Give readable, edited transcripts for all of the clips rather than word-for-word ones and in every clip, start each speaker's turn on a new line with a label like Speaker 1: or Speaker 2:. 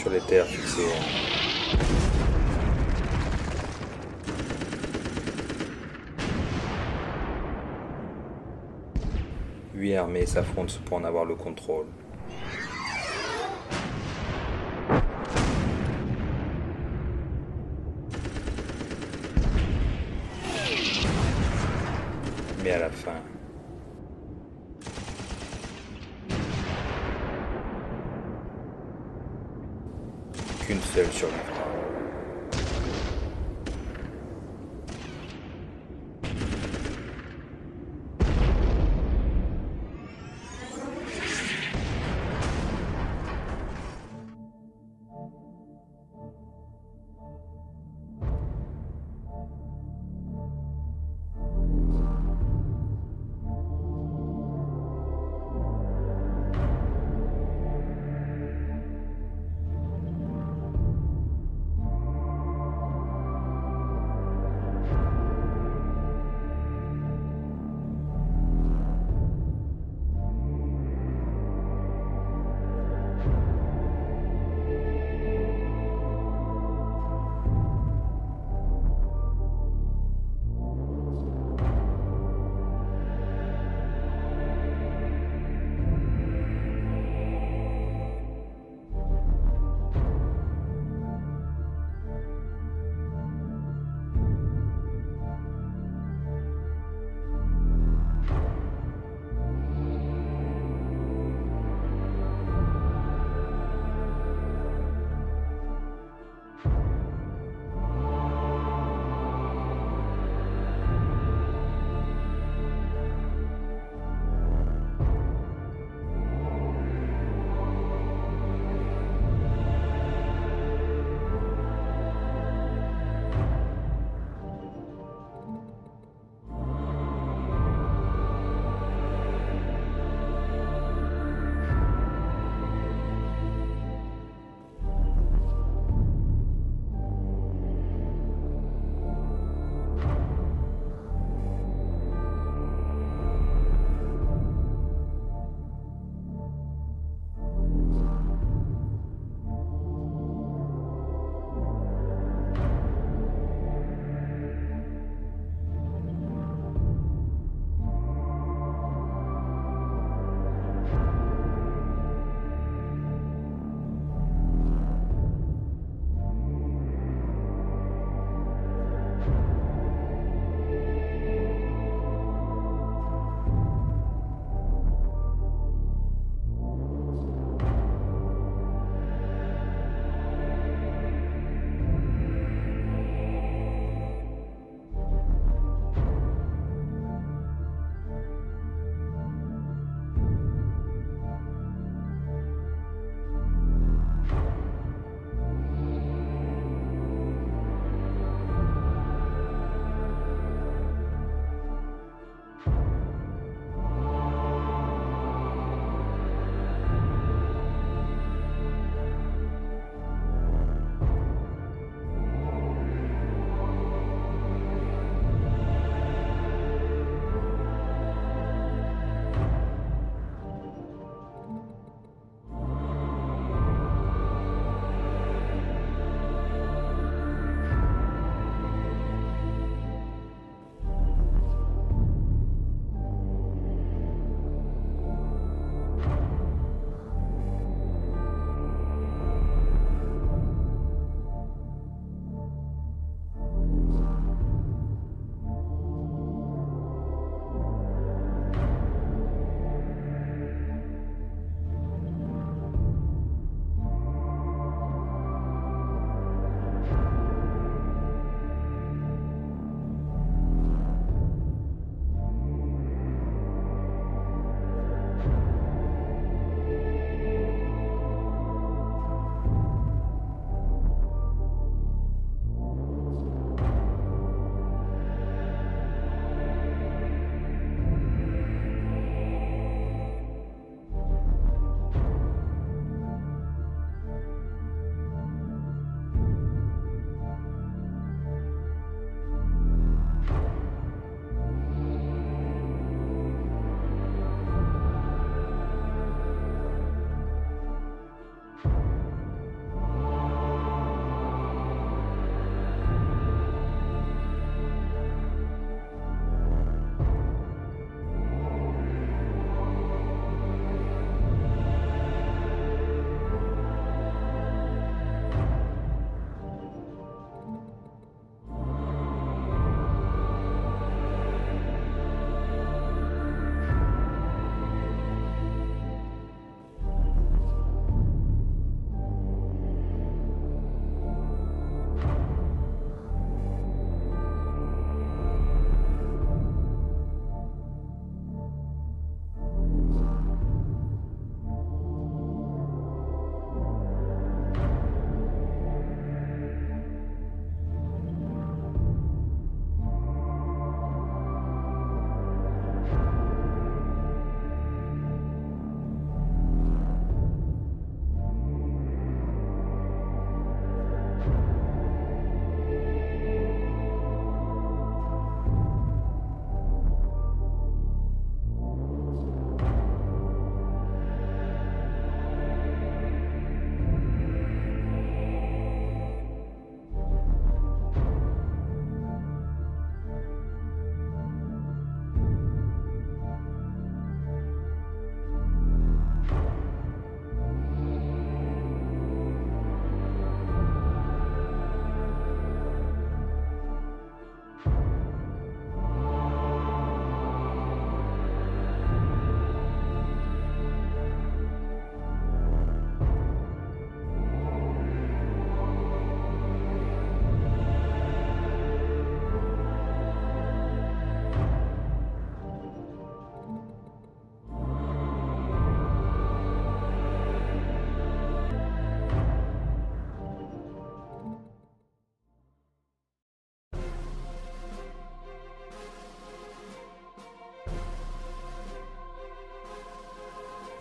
Speaker 1: sur les terres fixées. 8 armées s'affrontent pour en avoir le contrôle. Mais à la fin, qu'une seule survivra.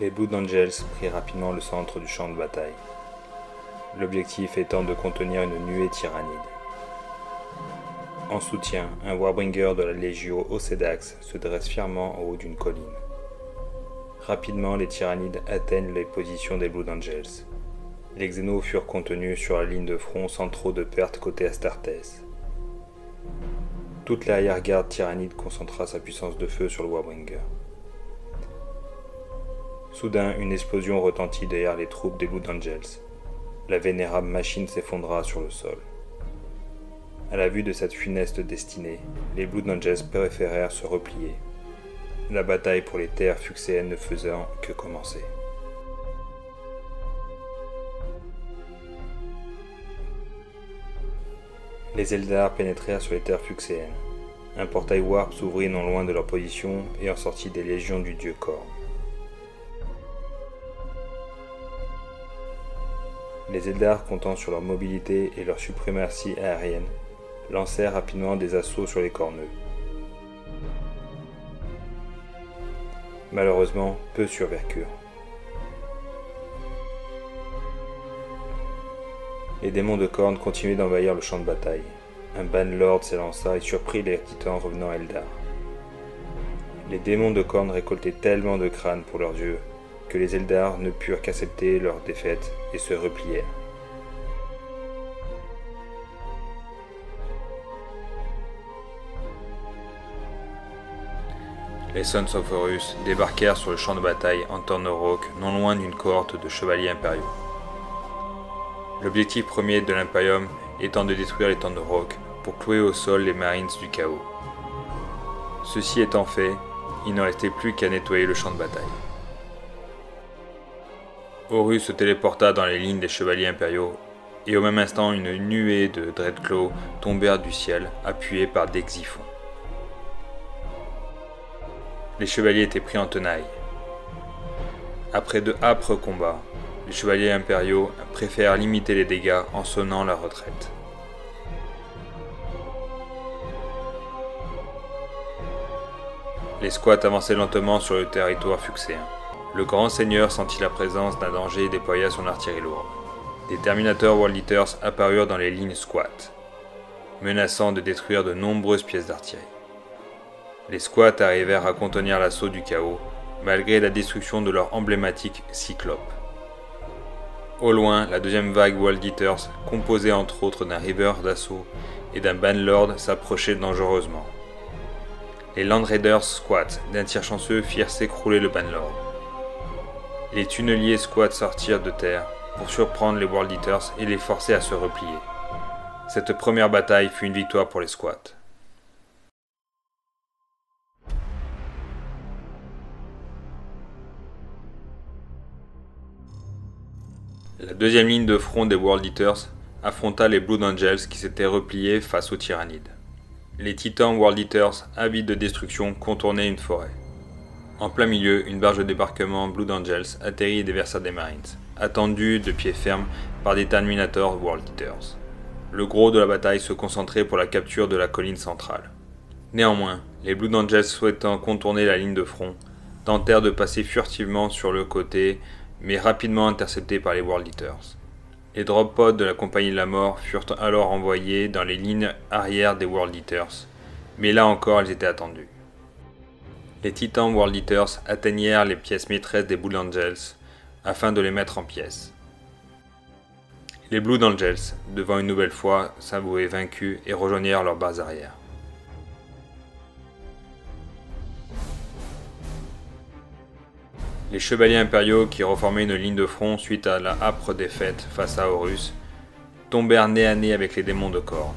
Speaker 1: Les Blood Angels prirent rapidement le centre du champ de bataille, l'objectif étant de contenir une nuée tyrannide. En soutien, un Warbringer de la Légio Océdax se dresse fièrement en haut d'une colline. Rapidement, les tyrannides atteignent les positions des Blood Angels. Les Xénos furent contenus sur la ligne de front sans trop de pertes côté Astartes. Toute l'arrière-garde tyrannide concentra sa puissance de feu sur le Warbringer. Soudain, une explosion retentit derrière les troupes des Blood Angels. La vénérable machine s'effondra sur le sol. À la vue de cette funeste destinée, les Blood Angels préférèrent se replier, la bataille pour les terres fuxéennes ne faisant que commencer. Les Eldar pénétrèrent sur les terres fuxéennes. Un portail warp s'ouvrit non loin de leur position et en sortit des légions du dieu Khorne. Les Eldar, comptant sur leur mobilité et leur suprématie aérienne, lancèrent rapidement des assauts sur les corneux. Malheureusement, peu survécurent. Les démons de Khorne continuaient d'envahir le champ de bataille. Un Banlord s'élança et surprit les titans revenant à Eldar. Les démons de Khorne récoltaient tellement de crânes pour leurs yeux que les Eldar ne purent qu'accepter leur défaite et se replièrent. Les Sons of Horus débarquèrent sur le champ de bataille en Tornorok, non loin d'une cohorte de chevaliers impériaux. L'objectif premier de l'Imperium étant de détruire les Tornorok pour clouer au sol les Marines du chaos. Ceci étant fait, il ne restait plus qu'à nettoyer le champ de bataille. Horus se téléporta dans les lignes des chevaliers impériaux, et au même instant une nuée de Dreadclaws tombèrent du ciel, appuyés par des Xiphons. Les chevaliers étaient pris en tenaille. Après de âpres combats, les chevaliers impériaux préfèrent limiter les dégâts en sonnant la retraite. Les squats avançaient lentement sur le territoire fuxéen. Le grand seigneur sentit la présence d'un danger et déploya son artillerie lourde. Des Terminator World Eaters apparurent dans les lignes squat, menaçant de détruire de nombreuses pièces d'artillerie. Les squats arrivèrent à contenir l'assaut du chaos, malgré la destruction de leur emblématique Cyclope. Au loin, la deuxième vague World Eaters, composée entre autres d'un River d'assaut et d'un Banlord, s'approchait dangereusement. Les Land Raiders squat d'un tir chanceux firent s'écrouler le Banlord. Les tunneliers squat sortirent de terre pour surprendre les World Eaters et les forcer à se replier. Cette première bataille fut une victoire pour les squats. La deuxième ligne de front des World Eaters affronta les Blood Angels qui s'étaient repliés face aux tyrannides. Les titans World Eaters, avides de destruction, contournaient une forêt. En plein milieu, une barge de débarquement Blood Angels atterrit et déversa des Marines, attendus de pied ferme par des Terminator World Eaters. Le gros de la bataille se concentrait pour la capture de la colline centrale. Néanmoins, les Blood Angels, souhaitant contourner la ligne de front, tentèrent de passer furtivement sur le côté, mais rapidement interceptés par les World Eaters. Les drop pods de la Compagnie de la Mort furent alors envoyés dans les lignes arrière des World Eaters, mais là encore ils étaient attendus. Les Titans World Eaters atteignèrent les pièces maîtresses des Blood Angels afin de les mettre en pièces. Les Blood Angels, devant une nouvelle fois s'avouer vaincus et rejoignirent leur base arrière. Les chevaliers impériaux qui reformaient une ligne de front suite à la âpre défaite face à Horus tombèrent nez à nez avec les démons de Khorne.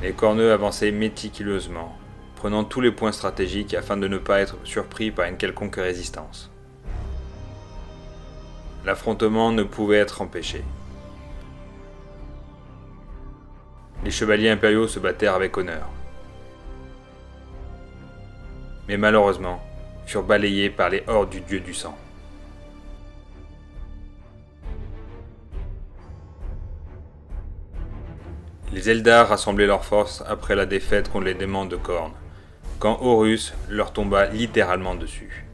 Speaker 1: Les corneux avançaient méticuleusement, prenant tous les points stratégiques afin de ne pas être surpris par une quelconque résistance. L'affrontement ne pouvait être empêché. Les chevaliers impériaux se battèrent avec honneur. Mais malheureusement, furent balayés par les hordes du dieu du sang. Les Eldar rassemblaient leurs forces après la défaite contre les démons de Khorne, quand Horus leur tomba littéralement dessus.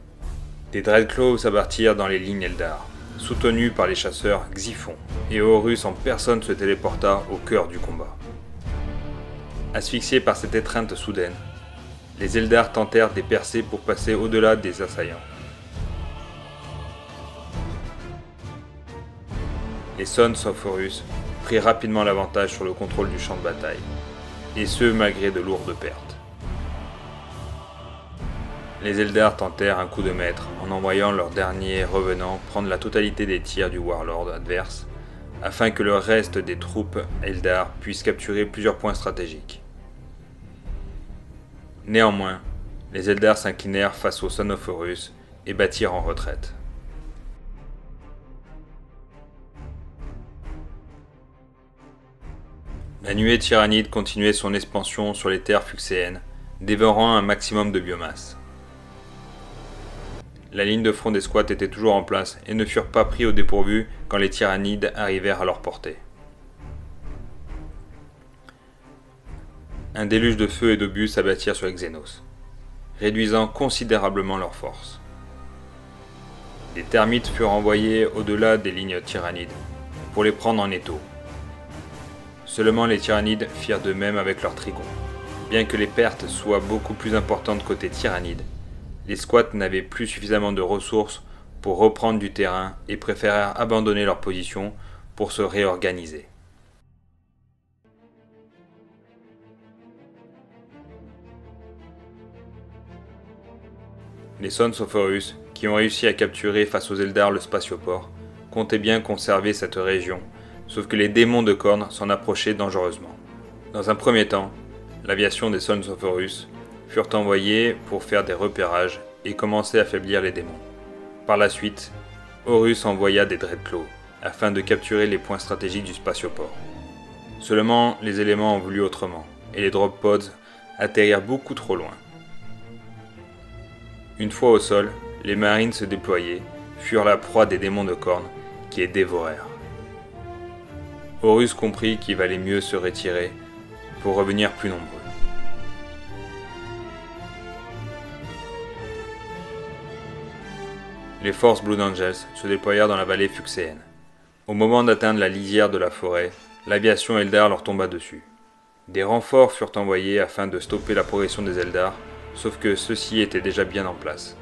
Speaker 1: Des Dreadclaws s'abattirent dans les lignes Eldar, soutenus par les chasseurs Xiphon, et Horus en personne se téléporta au cœur du combat. Asphyxiés par cette étreinte soudaine, les Eldar tentèrent des percées pour passer au-delà des assaillants. Les Sons of Horus prirent rapidement l'avantage sur le contrôle du champ de bataille, et ce malgré de lourdes pertes. Les Eldar tentèrent un coup de maître en envoyant leurs derniers revenants prendre la totalité des tirs du Warlord adverse, afin que le reste des troupes Eldar puissent capturer plusieurs points stratégiques. Néanmoins, les Eldar s'inclinèrent face aux Sons of Horus et battirent en retraite. La nuée tyrannide continuait son expansion sur les terres fuxéennes, dévorant un maximum de biomasse. La ligne de front des squats était toujours en place et ne furent pas pris au dépourvu quand les tyrannides arrivèrent à leur portée. Un déluge de feu et d'obus s'abattirent sur les Xénos, réduisant considérablement leur force. Des termites furent envoyés au-delà des lignes tyrannides pour les prendre en étau. Seulement les tyrannides firent de même avec leurs trigons. Bien que les pertes soient beaucoup plus importantes côté tyrannide, les squats n'avaient plus suffisamment de ressources pour reprendre du terrain et préférèrent abandonner leur position pour se réorganiser. Les Sons of Horus, qui ont réussi à capturer face aux Eldar le spatioport, comptaient bien conserver cette région, sauf que les démons de cornes s'en approchaient dangereusement. Dans un premier temps, l'aviation des Sons of Horus furent envoyés pour faire des repérages et commencer à affaiblir les démons. Par la suite, Horus envoya des Dreadclaws afin de capturer les points stratégiques du spatioport. Seulement, les éléments ont voulu autrement, et les drop pods atterrirent beaucoup trop loin. Une fois au sol, les marines se déployaient, furent la proie des démons de cornes qui les dévorèrent. Horus comprit qu'il valait mieux se retirer pour revenir plus nombreux. Les forces Blood Angels se déployèrent dans la vallée fuxéenne. Au moment d'atteindre la lisière de la forêt, l'aviation Eldar leur tomba dessus. Des renforts furent envoyés afin de stopper la progression des Eldar, sauf que ceux-ci étaient déjà bien en place.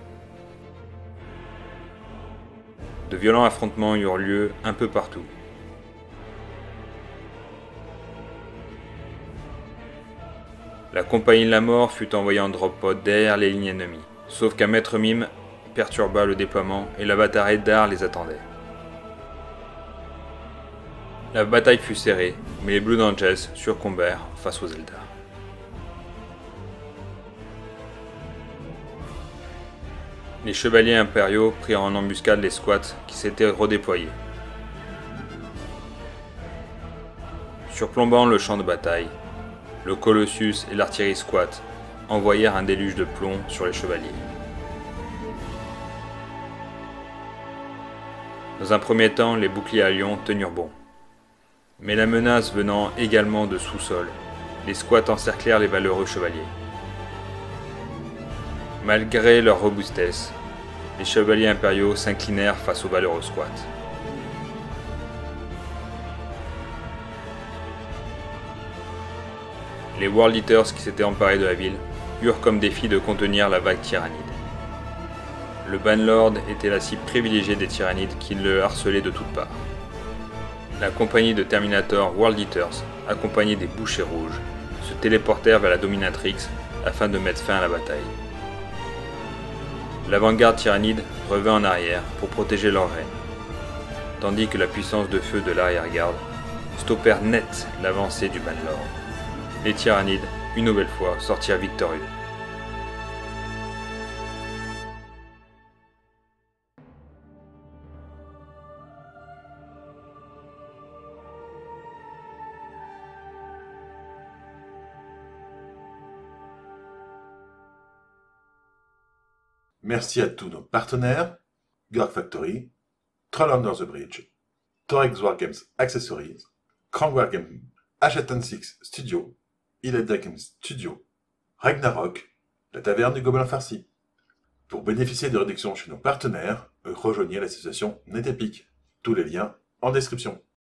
Speaker 1: De violents affrontements eurent lieu un peu partout. La compagnie de la mort fut envoyée en drop pod derrière les lignes ennemies, sauf qu'un maître mime perturba le déploiement et la bataille Eldar les attendait. La bataille fut serrée, mais les Blood Angels succombèrent face aux Eldar. Les chevaliers impériaux prirent en embuscade les squats qui s'étaient redéployés. Surplombant le champ de bataille, le Colossus et l'artillerie squat envoyèrent un déluge de plomb sur les chevaliers. Dans un premier temps, les boucliers à lion tenirent bon. Mais la menace venant également de sous-sol, les squats encerclèrent les valeureux chevaliers. Malgré leur robustesse, les chevaliers impériaux s'inclinèrent face aux valeureux squats. Les World Eaters qui s'étaient emparés de la ville eurent comme défi de contenir la vague tyrannide. Le Banlord était la cible privilégiée des tyrannides qui le harcelaient de toutes parts. La compagnie de Terminator World Eaters, accompagnée des Bouchers Rouges, se téléportèrent vers la Dominatrix afin de mettre fin à la bataille. L'avant-garde tyrannide revint en arrière pour protéger leur reine, tandis que la puissance de feu de l'arrière-garde stoppèrent net l'avancée du Banlord. Les tyrannides, une nouvelle fois, sortirent victorieux.
Speaker 2: Merci à tous nos partenaires, Gorg Factory, Troll Under the Bridge, Torex Wargames Accessories, Krang Wargame, H6 Studio, Ileda Games Studio, Ragnarok, la taverne du Gobelin Farci. Pour bénéficier de réductions chez nos partenaires, rejoignez l'association NetEpic. Tous les liens en description.